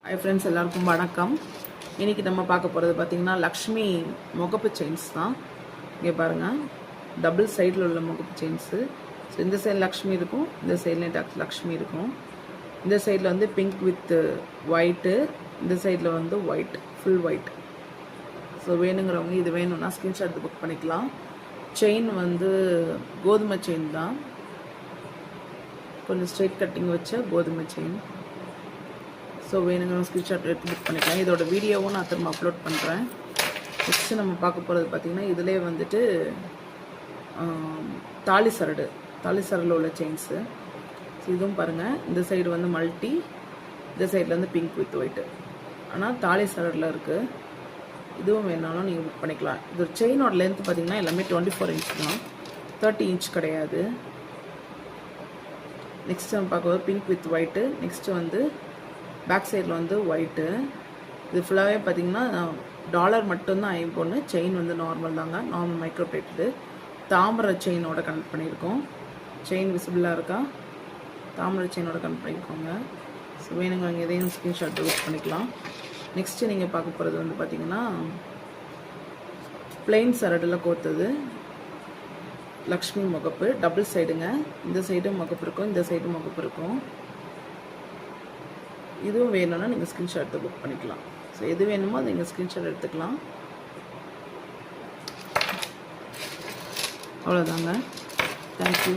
Hi friends, எல்லாருக்கும் வணக்கம். இன்றைக்கி நம்ம பார்க்க போகிறது பார்த்திங்கன்னா லக்ஷ்மி முகப்பு செயின்ஸ் தான். இங்கே பாருங்கள், டபுள் சைடில் உள்ள முகப்பு செயின்ஸு. ஸோ இந்த சைடு லக்ஷ்மி இருக்கும், இந்த சைடில் லக்ஷ்மி இருக்கும். இந்த சைடில் வந்து பிங்க் வித் ஒயிட்டு, இந்த சைடில் வந்து ஒயிட், ஃபுல் ஒயிட். ஸோ வேணுங்கிறவங்க இது வேணும்னா ஸ்க்ரீன்ஷாட் புக் பண்ணிக்கலாம். செயின் வந்து கோதுமை செயின் தான், கொஞ்சம் ஸ்ட்ரெயிட் கட்டிங் வச்ச கோதுமை செயின். ஸோ வேணுங்கிற ஸ்க்ரீன்ஷாட் எடுத்து புக் பண்ணிக்கலாம். இதோட வீடியோவும் நான் திரும்ப அப்லோட் பண்ணுறேன். நெக்ஸ்ட்டு நம்ம பார்க்க போகிறது பார்த்திங்கன்னா இதிலே வந்துட்டு தாலி சரடில் உள்ள செயின்ஸு. ஸோ இதுவும் பாருங்கள், இந்த சைடு வந்து மல்டி, இந்த சைடில் வந்து பிங்க் வித் ஒயிட்டு, ஆனால் தாலி சரடில் இருக்குது. இதுவும் வேணாலும் நீங்கள் புக் பண்ணிக்கலாம். இது செயினோட லென்த் பார்த்திங்கன்னா எல்லாமே 24 இன்ச் தான், 30 இன்ச் கிடையாது. நெக்ஸ்ட்டு நம்ம பார்க்கும்போது பிங்க் வித் ஒயிட்டு. நெக்ஸ்ட்டு வந்து பேக் சைடில் வந்து ஒயிட்டு. இது ஃபுல்லாகவே பார்த்திங்கன்னா டாலர் மட்டும்தான் ஐம்பொன்று. செயின் வந்து நார்மல் தாங்க, நார்மல் மைக்ரோ பிளேட்டு. தாமரை செயினோட கனெக்ட் பண்ணியிருக்கோம். செயின் விசிபிளாக இருக்கா? தாமரை செயினோட கனெக்ட் பண்ணியிருக்கோங்க. ஸோ வேணுங்க எதையும் ஸ்க்ரீன்ஷாட் புக் பண்ணிக்கலாம். நெக்ஸ்ட்டு நீங்கள் பார்க்க போகிறது வந்து பார்த்திங்கன்னா பிளெயின் சரடில் கோர்த்தது லக்ஷ்மி முகப்பு, டபுள் சைடுங்க. இந்த சைடும் முகப்பு இருக்கும், இந்த சைடும் முகப்பு இருக்கும். இதுவும் வேணும்னா நீங்கள் ஸ்க்ரீன்ஷாட் எடுத்து புக் பண்ணிக்கலாம். ஸோ எது வேணுமோ அதை நீங்கள் ஸ்க்ரீன்ஷாட் எடுத்துக்கலாம். அவ்வளோதாங்க. தேங்க்யூ.